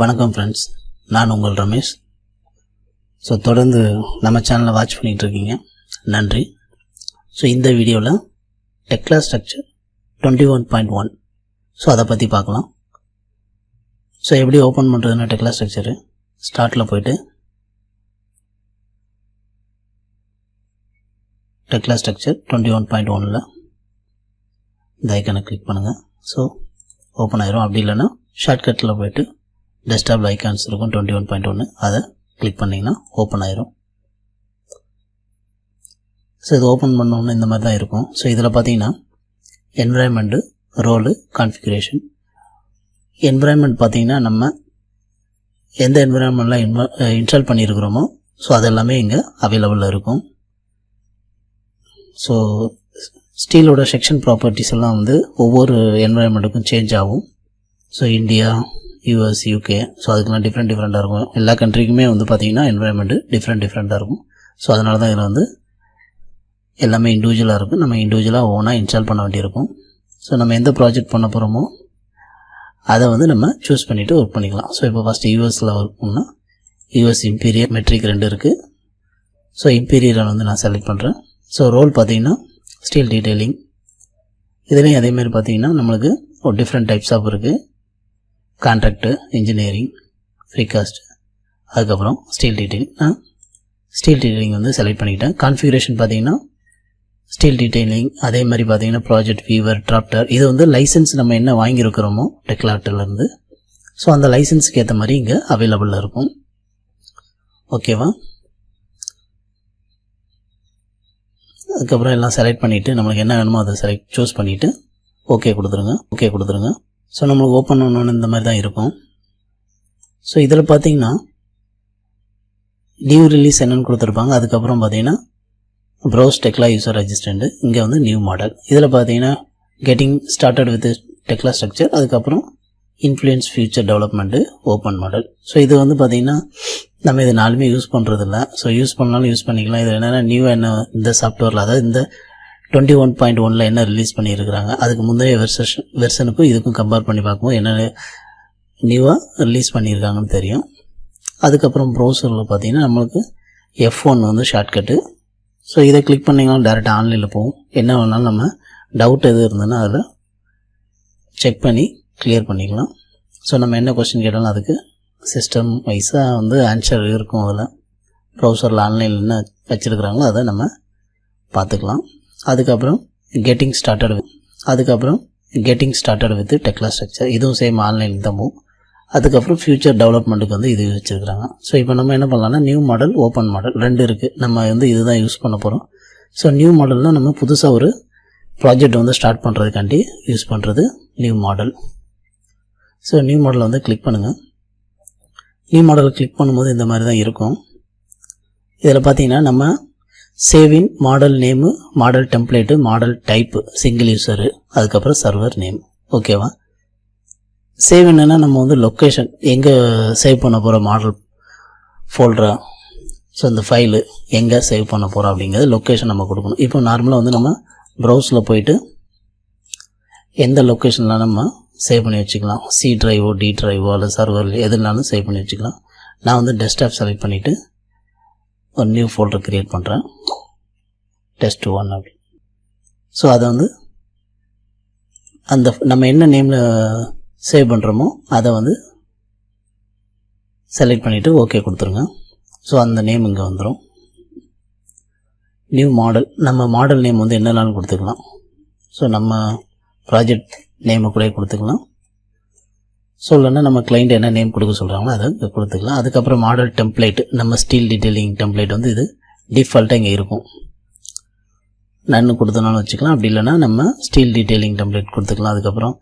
வணக்கம் ஃப்ரெண்ட்ஸ், நான் உங்கள் ரமேஷ். ஸோ தொடர்ந்து நம்ம சேனலை வாட்ச் பண்ணிகிட்டு இருக்கீங்க, நன்றி. ஸோ இந்த வீடியோவில் டெக்லா ஸ்ட்ரக்சர் 21.1 ஸோ அதை பற்றி பார்க்கலாம். ஸோ எப்படி ஓப்பன் பண்ணுறதுன்னா டெக்லா ஸ்ட்ரக்சரு ஸ்டார்ட்டில் போய்ட்டு டெக்லா ஸ்ட்ரக்சர் 21.1ல் இந்த ஐக்கனை கிளிக் பண்ணுங்கள். ஸோ ஓப்பன் ஆயிரும். அப்படி இல்லைன்னா ஷார்ட்கட்டில் போய்ட்டு டெஸ்க்டாப் ஐக்கான்ஸ் இருக்கும் 21.1, அதை கிளிக் பண்ணிங்கன்னா ஓப்பன் ஆயிரும். ஸோ இது ஓப்பன் பண்ணோன்னு இந்த மாதிரி தான் இருக்கும். ஸோ இதில் பார்த்தீங்கன்னா என்விரான்மெண்ட்டு, ரோலு, கான்ஃபிகரேஷன். என்விரான்மெண்ட் பார்த்தீங்கன்னா நம்ம எந்த என்விரான்மெண்ட்டில் இன்ஸ்டால் பண்ணியிருக்கிறோமோ ஸோ அதெல்லாமே இங்கே அவைலபிளில் இருக்கும். ஸோ ஸ்டீலோட செக்ஷன் ப்ராப்பர்ட்டிஸ் எல்லாம் வந்து ஒவ்வொரு என்விரான்மெண்ட்டுக்கும் சேஞ்ச் ஆகும். So India, US, UK, so அதுக்கெல்லாம் டிஃப்ரெண்ட்டாக இருக்கும். எல்லா கண்ட்ரிக்குமே வந்து பார்த்திங்கன்னா என்விரான்மெண்ட்டு டிஃப்ரெண்ட்டாக இருக்கும். ஸோ அதனால தான் இதில் வந்து எல்லாமே இண்டிவிஜுவலாக இருக்கும். நம்ம இண்டிவிஜுவலாக ஓனாக இன்ஸ்டால் பண்ண வேண்டியிருக்கும். ஸோ நம்ம எந்த ப்ராஜெக்ட் பண்ண போகிறோமோ அதை வந்து நம்ம சூஸ் பண்ணிவிட்டு ஒர்க் பண்ணிக்கலாம். ஸோ இப்போ ஃபஸ்ட்டு யூஎஸில் ஒர்க் பண்ணால் யூஎஸ் இம்பீரியர், மெட்ரிக் 2 இருக்குது. ஸோ இம்பீரியரை வந்து நான் செலக்ட் பண்ணுறேன். ஸோ ரோல் பார்த்திங்கன்னா ஸ்டீல் டீட்டெயிலிங். இதுலேயும் அதேமாதிரி பார்த்திங்கன்னா நம்மளுக்கு ஒரு டிஃப்ரெண்ட் டைப்ஸ் ஆஃப் இருக்குது. கான்ட்ராக்டு, இன்ஜினியரிங், ஃப்ரீகாஸ்ட், அதுக்கப்புறம் ஸ்டீல் டீட்டெயிலிங். ஸ்டீல் டீட்டெயிலிங் வந்து செலக்ட் பண்ணிக்கிட்டேன். கான்ஃபிகரேஷன் பார்த்தீங்கன்னா ஸ்டீல் டீட்டெயிலிங். அதே மாதிரி பார்த்தீங்கன்னா ப்ராஜெக்ட் வீவர், டிராப்டர். இது வந்து லைசன்ஸ் நம்ம என்ன வாங்கியிருக்கிறோமோ டெக்லாட்டிலேருந்து, ஸோ அந்த லைசன்ஸுக்கு ஏற்ற மாதிரி இங்கே அவைலபிளில் இருக்கும். ஓகேவா? அதுக்கப்புறம் எல்லாம் செலக்ட் பண்ணிவிட்டு நம்மளுக்கு என்ன வேணுமோ அதை சூஸ் பண்ணிவிட்டு ஓகே கொடுத்துருங்க. ஸோ நம்மளுக்கு ஓப்பன் பண்ணணுன்னு இந்த மாதிரி தான் இருக்கும். ஸோ இதில் பார்த்தீங்கன்னா நியூ ரிலீஸ் என்னென்னு கொடுத்துருப்பாங்க. அதுக்கப்புறம் பார்த்தீங்கன்னா ப்ரௌஸ் டெக்லா யூசர் ரெஜிஸ்டர்டு. இங்கே வந்து நியூ மாடல். இதில் பார்த்தீங்கன்னா getting started with Tekla structure, அதுக்கப்புறம் influence future development, open model. So இது வந்து பார்த்திங்கன்னா நம்ம இது நாலுமே யூஸ் பண்ணுறதில்ல. ஸோ யூஸ் பண்ணாலும் யூஸ் பண்ணிக்கலாம். இது என்னென்னா நியூ என்ன இந்த சாஃப்ட்வேரில், அதாவது இந்த 21.1ல் என்ன ரிலீஸ் பண்ணியிருக்கிறாங்க, அதுக்கு முந்தைய வெர்ஷனுக்கும் இதுக்கும் கம்பேர் பண்ணி பார்க்கும்போது என்ன நியூவாக ரிலீஸ் பண்ணியிருக்காங்கன்னு தெரியும். அதுக்கப்புறம் ப்ரௌசரில் பார்த்தீங்கன்னா நம்மளுக்கு F1 வந்து ஷார்ட்கட்டு. ஸோ இதை கிளிக் பண்ணிங்கன்னா டேரெக்டாக ஆன்லைனில் போகும். என்ன வேணாலும் நம்ம டவுட் எது இருந்ததுன்னா அதில் செக் பண்ணி கிளியர் பண்ணிக்கலாம். ஸோ நம்ம என்ன கொஸ்டின் கேட்டாலும் அதுக்கு சிஸ்டம் வைஸாக வந்து ஆன்சர் இருக்கும். அதில் ப்ரௌசரில் ஆன்லைனில் என்ன வச்சுருக்குறாங்களோ அதை நம்ம பார்த்துக்கலாம். அதுக்கப்புறம் getting started with Tekla structure. இதுவும் சேம் ஆன்லைனில் தான் போகும். அதுக்கப்புறம் ஃபியூச்சர் டெவலப்மெண்ட்டுக்கு வந்து இது வச்சுருக்குறாங்க. ஸோ இப்போ நம்ம என்ன பண்ணலாம்னா நியூ மாடல், ஓப்பன் மாடல் 2 இருக்குது. நம்ம வந்து இதுதான் யூஸ் பண்ண போகிறோம். ஸோ நியூ மாடல்னால் நம்ம புதுசாக ஒரு ப்ராஜெக்ட் வந்து ஸ்டார்ட் பண்ணுறதுக்காண்டி யூஸ் பண்ணுறது நியூ மாடல். ஸோ நியூ மாடலை வந்து கிளிக் பண்ணுங்கள். நியூ மாடலை கிளிக் பண்ணும்போது இந்த மாதிரி தான் இருக்கும். இதில் பார்த்தீங்கன்னா நம்ம சேவின் model name, model template, model type, single user, அதுக்கப்புறம் சர்வர் நேம். ஓகேவா? சேவ் என்னென்னா நம்ம வந்து லொக்கேஷன் எங்கே சேவ் பண்ண போகிற மாடல் ஃபோல்டரா, ஸோ இந்த ஃபைலு எங்கே சேவ் பண்ண போகிறோம் அப்படிங்கிறது லொக்கேஷன் நம்ம கொடுக்கணும். இப்போ நார்மலாக வந்து நம்ம ப்ரௌஸில் போயிட்டு எந்த லொக்கேஷனில் நம்ம சேவ் பண்ணி வச்சுக்கலாம். சி ட்ரைவோ, டி ட்ரைவோ, அல்லது சர்வர் எதுனாலும் சேவ் பண்ணி வச்சுக்கலாம். நான் வந்து டெஸ்க்டாப் செலக்ட் பண்ணிவிட்டு ஒரு நியூ ஃபோல்டர் க்ரியேட் பண்ணுறேன், test1 அப்படி. ஸோ அதை வந்து அந்த நம்ம என்ன நேமில் சேவ் பண்ணுறோமோ அதை வந்து செலக்ட் பண்ணிவிட்டு ஓகே கொடுத்துருங்க. ஸோ அந்த நேம் இங்கே வந்துடும். நியூ மாடல், நம்ம மாடல் நேம் வந்து என்னென்னாலும் கொடுத்துக்கலாம். ஸோ நம்ம ப்ராஜெக்ட் நேமை கூட கொடுத்துக்கலாம். ஸோ இல்லைன்னா நம்ம கிளைண்ட் என்ன நேம் கொடுக்க சொல்கிறாங்களோ அதை கொடுத்துக்கலாம். அதுக்கப்புறம் மாடல் டெம்ப்ளேட்டு, நம்ம ஸ்டீல் டீட்டெயிலிங் டெம்ப்ளேட் வந்து இது டிஃபால்ட்டாக இங்கே இருக்கும். நன்னு கொடுத்தனாலும் வச்சுக்கலாம். அப்படி இல்லைனா நம்ம ஸ்டீல் டீட்டெயிலிங் டெம்ப்ளேட் கொடுத்துக்கலாம். அதுக்கப்புறம்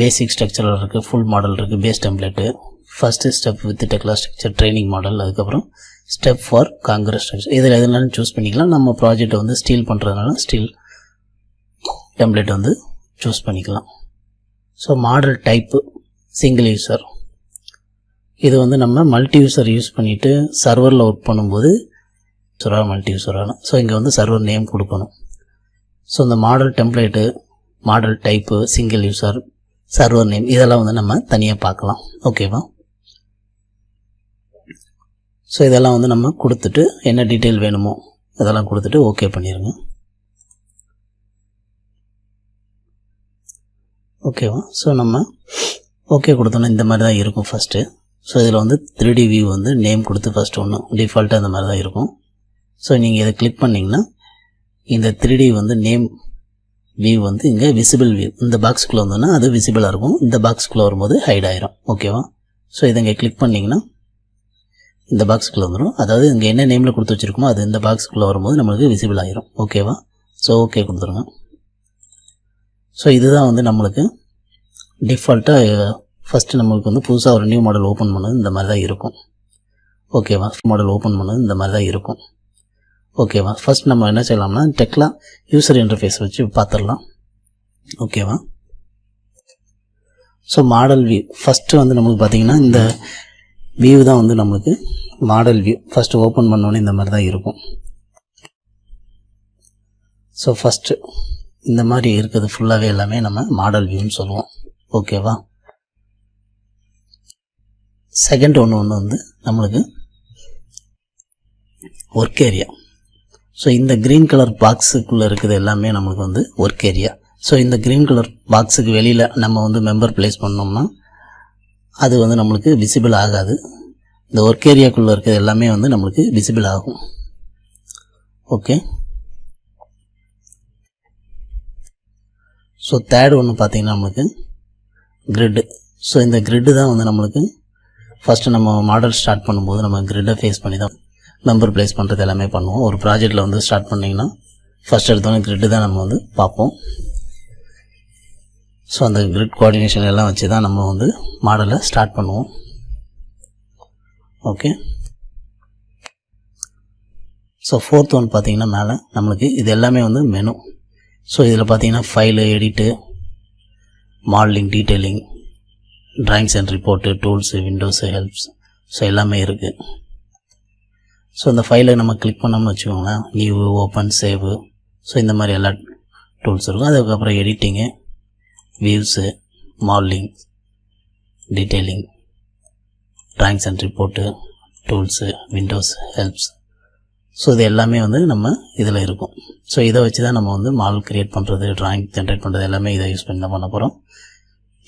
பேசிக் ஸ்ட்ரக்சர் இருக்குது, ஃபுல் மாடல் இருக்குது, base template, first step with Tekla structure training model, அதுக்கப்புறம் ஸ்டெப் ஃபார் காங்கிரஸ் ஸ்ட்ரக்சர். இதில் எதுனாலும் சூஸ் பண்ணிக்கலாம். நம்ம ப்ராஜெக்டை வந்து ஸ்டீல் பண்ணுறதுனால ஸ்டீல் டெம்ப்ளேட் வந்து சூஸ் பண்ணிக்கலாம். So model type single user. இது வந்து நம்ம மல்டி யூசர் யூஸ் பண்ணிவிட்டு சர்வரில் ஒர்க் பண்ணும்போது மல்டி யூசர் ஆகணும். ஸோ இங்கே வந்து சர்வர் நேம் கொடுக்கணும். ஸோ இந்த model template, model type, single user, server name இதெல்லாம் வந்து நம்ம தனியாக பார்க்கலாம். ஓகேவா? ஸோ இதெல்லாம் வந்து நம்ம கொடுத்துட்டு என்ன டீட்டெயில் வேணுமோ அதெல்லாம் கொடுத்துட்டு ஓகே பண்ணிடுங்க. ஓகேவா? ஸோ நம்ம ஓகே கொடுத்தோன்னா இந்த மாதிரி தான் இருக்கும் ஃபஸ்ட்டு. ஸோ இதில் வந்து 3D வியூ வந்து நேம் கொடுத்து ஃபஸ்ட்டு ஒன்று டிஃபால்ட்டாக அந்த மாதிரி தான் இருக்கும். ஸோ நீங்கள் இதை கிளிக் பண்ணிங்கன்னா இந்த 3D வந்து நேம் வியூ வந்து இங்கே விசிபிள் வியூ இந்த பாக்ஸ்குள்ளே வந்தோன்னா அது விசிபிளாக இருக்கும். இந்த பாக்ஸ்குள்ளே வரும்போது ஹைட் ஆயிரும். ஓகேவா? ஸோ இதை இங்கே கிளிக் பண்ணிங்கன்னா இந்த பாக்ஸ்குள்ளே வந்துடும். அதாவது இங்கே என்ன நேமில் கொடுத்து வச்சுருக்கோமோ அது இந்த பாக்ஸ்குள்ளே வரும்போது நம்மளுக்கு விசிபிள் ஆயிரும். ஓகேவா? ஸோ ஓகே கொடுத்துருங்க. ஸோ இதுதான் வந்து நம்மளுக்கு டிஃபால்ட்டாக ஃபஸ்ட்டு நம்மளுக்கு வந்து புதுசாக ஒரு நியூ மாடல் ஓப்பன் பண்ணது இந்த மாதிரி தான் இருக்கும். ஓகேவா? மாடல் ஓப்பன் பண்ணது இந்த மாதிரி தான் இருக்கும். ஓகேவா? ஃபஸ்ட் நம்ம என்ன செய்யலாம்னா டெக்லா யூசர் இன்டர்ஃபேஸ் வச்சு பார்த்துடலாம். ஓகேவா? ஸோ மாடல் வியூ ஃபஸ்ட்டு வந்து நம்மளுக்கு பார்த்திங்கன்னா இந்த வியூ தான் வந்து நம்மளுக்கு மாடல் வியூ. ஃபஸ்ட்டு ஓப்பன் பண்ணோன்னே இந்த மாதிரி தான் இருக்கும். ஸோ ஃபஸ்ட்டு இந்த மாதிரி இருக்கிறது ஃபுல்லாகவே எல்லாமே நம்ம மாடல் வியூன்னு சொல்லுவோம். ஓகேவா? செகண்ட் ஒன்று வந்து நம்மளுக்கு ஒர்க் ஏரியா. ஸோ இந்த க்ரீன் கலர் பாக்ஸுக்குள்ளே இருக்குது எல்லாமே நம்மளுக்கு வந்து ஒர்க் ஏரியா. ஸோ இந்த க்ரீன் கலர் பாக்ஸுக்கு வெளியில் நம்ம வந்து மெம்பர் ப்ளேஸ் பண்ணோம்னா அது வந்து நம்மளுக்கு விசிபிள் ஆகாது. இந்த ஒர்க் ஏரியாக்குள்ளே இருக்கிறது எல்லாமே வந்து நம்மளுக்கு விசிபிள் ஆகும். ஓகே. ஸோ தேர்ட் ஒன்று பார்த்திங்கன்னா நம்மளுக்கு கிரிட்டு. ஸோ இந்த கிரிட்டு தான் வந்து நம்மளுக்கு ஃபஸ்ட்டு நம்ம மாடல் ஸ்டார்ட் பண்ணும்போது நம்ம கிரிட்டை ஃபேஸ் பண்ணி தான் மெம்பர் ப்ளேஸ் பண்ணுறது எல்லாமே பண்ணுவோம். ஒரு ப்ராஜெக்டில் வந்து ஸ்டார்ட் பண்ணிங்கன்னா ஃபஸ்ட் எடுத்தோன்னே கிரிட்டு தான் நம்ம வந்து பார்ப்போம். ஸோ அந்த கிரிட் கோஆர்டினேஷன் எல்லாம் வச்சு தான் நம்ம வந்து மாடலை ஸ்டார்ட் பண்ணுவோம். ஓகே. ஸோ ஃபோர்த் ஒன் பார்த்திங்கன்னா மேலே நம்மளுக்கு இது எல்லாமே வந்து மெனு. ஸோ இதில் பார்த்திங்கன்னா file, edit, modelling, detailing, drawings and report, tools, windows, helps, so எல்லாமே இருக்குது. ஸோ இந்த ஃபைலை நம்ம கிளிக் பண்ணோம்னு வச்சுக்கோங்களேன், நியூ, ஓப்பன், சேவு, ஸோ இந்த மாதிரி எல்லா டூல்ஸ் இருக்கும். அதுக்கப்புறம் editing, views, modelling, detailing, drawings and report, tools, Windows, helps, so இது எல்லாமே வந்து நம்ம இதில் இருக்கும். ஸோ இதை வச்சு தான் நம்ம வந்து மாடல் க்ரியேட் பண்ணுறது, ட்ராயிங் ஜென்ரேட் பண்ணுறது எல்லாமே இதை யூஸ் பண்ணி தான் பண்ண போகிறோம்.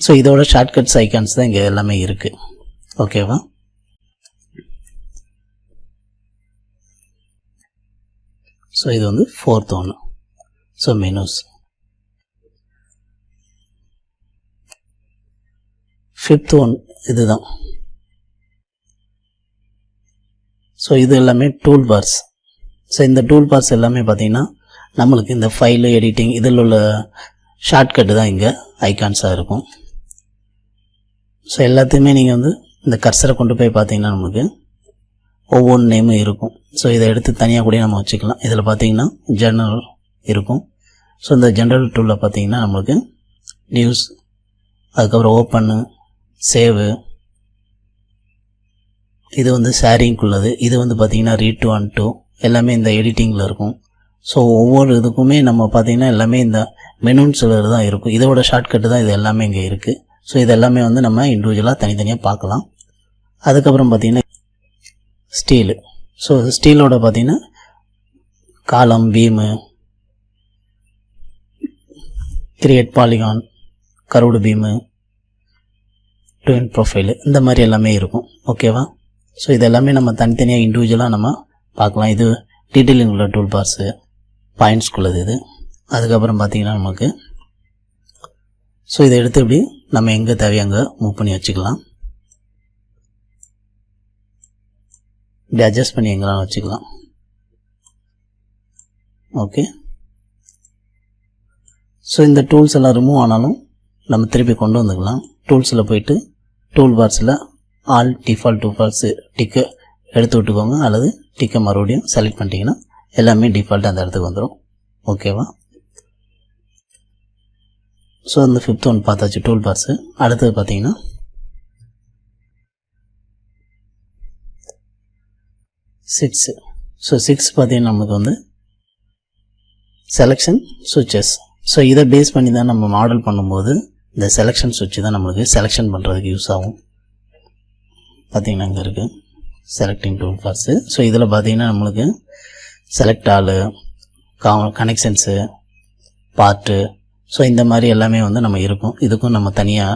ஸோ இதோட ஷார்ட்கட்ஸ் ஐக்கான்ஸ் தான் இங்கே எல்லாமே இருக்குது. ஓகேவா? ஸோ இது வந்து ஃபோர்த் ஒன்று. So menus. ஃபிஃப்த் ஒன் இதுதான். ஸோ இது எல்லாமே டூல் பார்ஸ். ஸோ இந்த டூல் பார்ஸ் எல்லாமே பார்த்திங்கன்னா நம்மளுக்கு இந்த ஃபைலு, எடிட்டிங் இதில் உள்ள ஷார்ட்கட்டு தான் இங்கே ஐகான்ஸாக இருக்கும். ஸோ எல்லாத்தையுமே நீங்கள் வந்து இந்த கர்சரை கொண்டு போய் பார்த்தீங்கன்னா நம்மளுக்கு ஒவ்வொரு நேமும் இருக்கும். ஸோ இதை எடுத்து தனியாக கூட நம்ம வச்சுக்கலாம். இதில் பார்த்தீங்கன்னா ஜெனரல் இருக்கும். ஸோ இந்த ஜெனரல் டூலில் பார்த்தீங்கன்னா நம்மளுக்கு நியூஸ், அதுக்கப்புறம் ஓப்பனு, சேவு, இது வந்து ஷேரிங்குள்ளது, இது வந்து பார்த்திங்கன்னா ரீட் டு அண்ட் டு எல்லாமே இந்த எடிட்டிங்கில் இருக்கும். ஸோ ஒவ்வொரு இதுக்குமே நம்ம பார்த்திங்கன்னா எல்லாமே இந்த மெனுன்னு சிலர் தான் இருக்கும். இதோட ஷார்ட்கட்டு தான் இது எல்லாமே இங்கே இருக்குது. ஸோ இது எல்லாமே வந்து நம்ம இண்டிவிஜுவலாக தனித்தனியாக பார்க்கலாம். அதுக்கப்புறம் பார்த்திங்கன்னா ஸ்டீலு. ஸோ ஸ்டீலோட பார்த்திங்கன்னா காலம், beam, create polygon, curved beam, twin profile, இந்த மாதிரி எல்லாமே இருக்கும். ஓகேவா? ஸோ இது எல்லாமே நம்ம தனித்தனியாக இண்டிவிஜுவலாக நம்ம பார்க்கலாம். இது டீட்டெயிலிங் உள்ள டூல் பார்ஸு, பாயிண்ட்ஸ்குள்ளது இது. அதுக்கப்புறம் பார்த்திங்கன்னா நமக்கு ஸோ இதை எடுத்து இப்படி நம்ம எங்கே தேவையோ அங்கே மூவ் பண்ணி வச்சுக்கலாம். இப்படி அட்ஜஸ்ட் பண்ணி எங்கெல்லாம் வச்சுக்கலாம். ஓகே. ஸோ இந்த டூல்ஸ் எல்லாம் ரிமூவ் ஆனாலும் நம்ம திருப்பி கொண்டு வந்துக்கலாம். டூல்ஸில் போயிட்டு டூல் பார்ஸில் ஆல் டிஃபால்ட் டூல் பார்ஸு டிக்கை எடுத்து விட்டுக்கோங்க, அல்லது டிக்கை மறுபடியும் செலக்ட் பண்ணிட்டீங்கன்னா எல்லாமே டிஃபால்ட் அந்த இடத்துக்கு வந்துடும். ஓகேவா? ஸோ இந்த ஃபிஃப்த் ஒன் பார்த்தாச்சு டூல் பார்ஸு. அடுத்தது பார்த்தீங்கன்னா சிக்ஸு. ஸோ சிக்ஸ் பார்த்தீங்கன்னா நமக்கு வந்து செலெக்ஷன் சுவிட்சஸ். ஸோ இதை பேஸ் பண்ணி தான் நம்ம மாடல் பண்ணும்போது இந்த செலெக்ஷன் சுவிட்ச் தான் நம்மளுக்கு செலெக்ஷன் பண்ணுறதுக்கு யூஸ் ஆகும். பார்த்திங்கன்னா இங்கே இருக்குது செலக்டிங் டூல் பார்ஸு. ஸோ இதில் பார்த்திங்கன்னா நம்மளுக்கு select all, connections, part, so இந்த மாதிரி எல்லாமே வந்து நம்ம இருக்கும். இதுக்கும் நம்ம தனியாக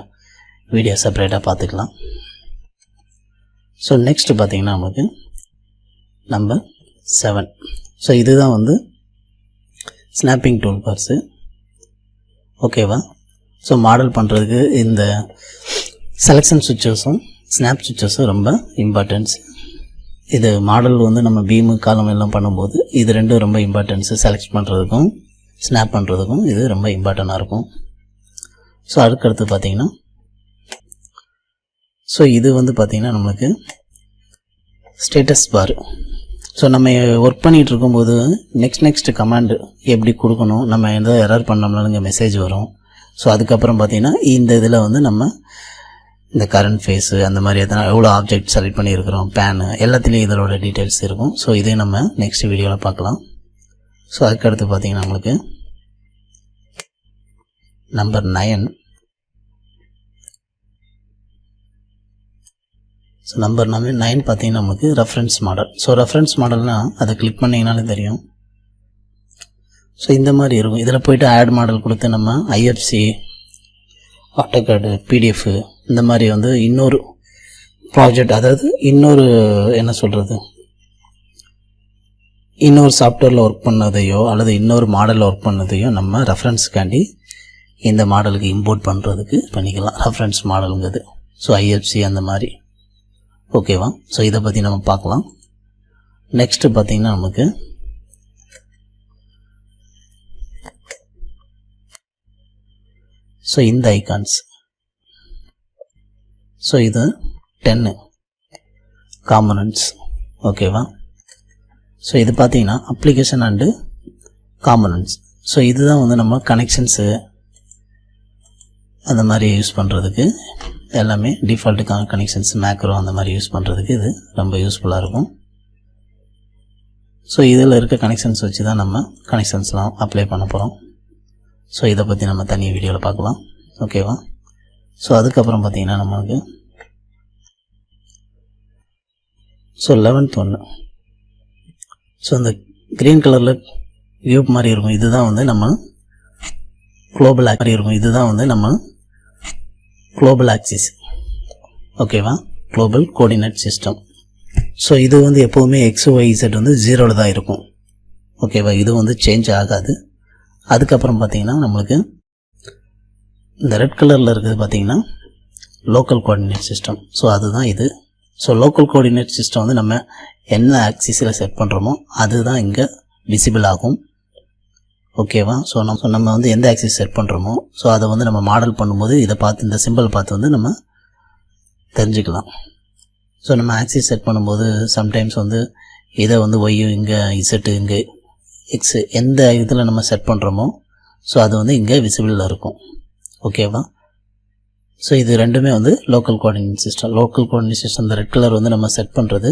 வீடியோ செப்பரேட்டாக பார்த்துக்கலாம். ஸோ நெக்ஸ்ட்டு பார்த்திங்கன்னா நம்மளுக்கு நம்பர் 7. ஸோ இதுதான் வந்து ஸ்னாப்பிங் டூல் பார்ஸு. ஓகேவா? ஸோ மாடல் பண்ணுறதுக்கு இந்த செலெக்ஷன் சுவிட்சஸும் ஸ்னாப் சுவிட்சஸும் ரொம்ப இம்பார்ட்டன்ஸ். இது மாடல் வந்து நம்ம பீமு காலம் எல்லாம் பண்ணும்போது இது ரெண்டும் ரொம்ப இம்பார்ட்டன்ஸு. செலக்ட் பண்ணுறதுக்கும் ஸ்னாப் பண்ணுறதுக்கும் இது ரொம்ப இம்பார்ட்டண்ட்டாக இருக்கும். ஸோ அதுக்கடுத்து பார்த்திங்கன்னா ஸோ இது வந்து பார்த்திங்கன்னா நம்மளுக்கு ஸ்டேட்டஸ் பார். ஸோ நம்ம ஒர்க் பண்ணிகிட்டு இருக்கும்போது நெக்ஸ்ட் கமாண்டு எப்படி கொடுக்கணும், நம்ம எந்த எரர் பண்ணோம்னாலும் இங்கே மெசேஜ் வரும். ஸோ அதுக்கப்புறம் பார்த்திங்கன்னா இந்த இதில் வந்து நம்ம இந்த கரண்ட் ஃபேஸு அந்த மாதிரி எத்தனை எவ்வளோ ஆப்ஜெக்ட் செலக்ட் பண்ணியிருக்கிறோம், பேனு எல்லாத்துலேயும் இதோட டீட்டெயில்ஸ் இருக்கும். ஸோ இதே நம்ம நெக்ஸ்ட் வீடியோவில் பார்க்கலாம். ஸோ அதுக்கடுத்து பார்த்திங்கன்னா நம்மளுக்கு நம்பர் 9. ஸோ நம்பர் 9 பார்த்திங்கன்னா நமக்கு ரெஃபரன்ஸ் மாடல். ஸோ ரெஃபரன்ஸ் மாடல்னால் அதை கிளிக் பண்ணிங்கனாலே தெரியும். ஸோ இந்த மாதிரி இருக்கும். இதில் போய்ட்டு ஆட் மாடல் கொடுத்து நம்ம ஐஎஃப்சி, ஆட்டோகேடு, பிடிஎஃப் இந்த மாதிரி வந்து இன்னொரு ப்ராஜெக்ட், அதாவது இன்னொரு என்ன சொல்கிறது, இன்னொரு சாஃப்ட்வேரில் ஒர்க் பண்ணதையோ அல்லது இன்னொரு மாடலில் ஒர்க் பண்ணதையோ நம்ம ரெஃபரன்ஸுக்காண்டி இந்த மாடலுக்கு இம்போர்ட் பண்ணுறதுக்கு பண்ணிக்கலாம். ரெஃபரன்ஸ் மாடலுங்கிறது ஸோ ஐஎஃப்சி அந்த மாதிரி. ஓகேவா? ஸோ இதை பற்றி நம்ம பார்க்கலாம். நெக்ஸ்ட்டு பார்த்திங்கன்னா நமக்கு ஸோ இந்த ஐகான்ஸ். ஸோ இது 10 காம்பனன்ட்ஸ். ஓகேவா? ஸோ இது பார்த்திங்கன்னா அப்ளிகேஷன் அண்டு காம்பனன்ட்ஸ். ஸோ இதுதான் வந்து நம்ம கனெக்ஷன்ஸு அந்த மாதிரி யூஸ் பண்ணுறதுக்கு எல்லாமே டிஃபால்ட்டு கனெக்ஷன்ஸ், மேக்ரோ அந்த மாதிரி யூஸ் பண்ணுறதுக்கு இது ரொம்ப யூஸ்ஃபுல்லாக இருக்கும். ஸோ இதில் இருக்க கனெக்ஷன்ஸ் வச்சு தான் நம்ம கனெக்ஷன்ஸ்லாம் அப்ளை பண்ண போகிறோம். ஸோ இதை பற்றி நம்ம தனி வீடியோவில் பார்க்கலாம். ஓகேவா? ஸோ அதுக்கப்புறம் பார்த்திங்கன்னா நமக்கு ஸோ 11th ஒன்று. ஸோ இந்த க்ரீன் கலரில் வியூ மாதிரி இருக்கும். இதுதான் வந்து நம்ம குளோபல் மாதிரி இருக்கும். இதுதான் வந்து நம்ம குளோபல் ஆக்சிஸ். ஓகேவா? Global coordinate system. ஸோ இது வந்து எப்போவுமே XYZ வந்து 0ல் தான் இருக்கும். ஓகேவா? இது வந்து சேஞ்ச் ஆகாது. அதுக்கப்புறம் பார்த்திங்கன்னா நம்மளுக்கு இந்த ரெட் கலரில் இருக்குது பார்த்திங்கன்னா லோக்கல் கோஆர்டினேட் சிஸ்டம். ஸோ அதுதான் இது. ஸோ லோக்கல் கோஆர்டினேட் சிஸ்டம் வந்து நம்ம என்ன ஆக்சிஸில் செட் பண்ணுறோமோ அதுதான் இங்கே விசிபிள் ஆகும். ஓகேவா? ஸோ நம்ம வந்து எந்த ஆக்சிஸ் செட் பண்ணுறோமோ ஸோ அதை வந்து நம்ம மாடல் பண்ணும்போது இதை பார்த்து இந்த சிம்பிள் பார்த்து வந்து நம்ம தெரிஞ்சுக்கலாம். ஸோ நம்ம ஆக்சிஸ் செட் பண்ணும்போது சம்டைம்ஸ் வந்து இதை வந்து ஒய் இங்கே, இசட்டு இங்கே, எக்ஸு எந்த இதில் நம்ம செட் பண்ணுறோமோ ஸோ அது வந்து இங்கே விசிபிளில் இருக்கும். ஓகேவா? ஸோ இது ரெண்டுமே வந்து local coordinate system. Local coordinate system இந்த ரெட் கலர் வந்து நம்ம செட் பண்ணுறது,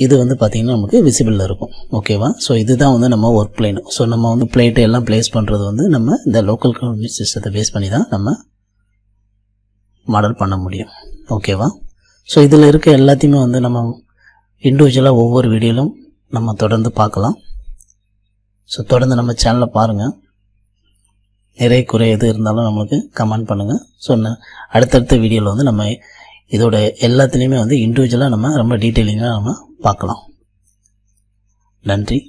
இது வந்து பார்த்திங்கன்னா நமக்கு விசிபிளில் இருக்கும். ஓகேவா? ஸோ இதுதான் வந்து நம்ம ஒர்க் பிளேன். ஸோ நம்ம வந்து பிளேட்டு எல்லாம் ப்ளேஸ் பண்ணுறது வந்து நம்ம இந்த லோக்கல் கோஆர்டினேட் சிஸ்டத்தை பேஸ் பண்ணி தான் நம்ம மாடல் பண்ண முடியும். ஓகேவா? ஸோ இதில் இருக்க எல்லாத்தையுமே வந்து நம்ம இண்டிவிஜுவலாக ஒவ்வொரு வீடியோவிலும் நம்ம தொடர்ந்து பார்க்கலாம். ஸோ தொடர்ந்து நம்ம சேனலை பாருங்கள். நிறைய குறை எது இருந்தாலும் நம்மளுக்கு கமெண்ட் பண்ணுங்கள். ஸோ அடுத்தடுத்த வீடியோவில் வந்து நம்ம இதோட எல்லாத்துலேயுமே வந்து இண்டிவிஜுவலாக நம்ம ரொம்ப டீட்டெயிலிங்காக நம்ம பார்க்கலாம். நன்றி.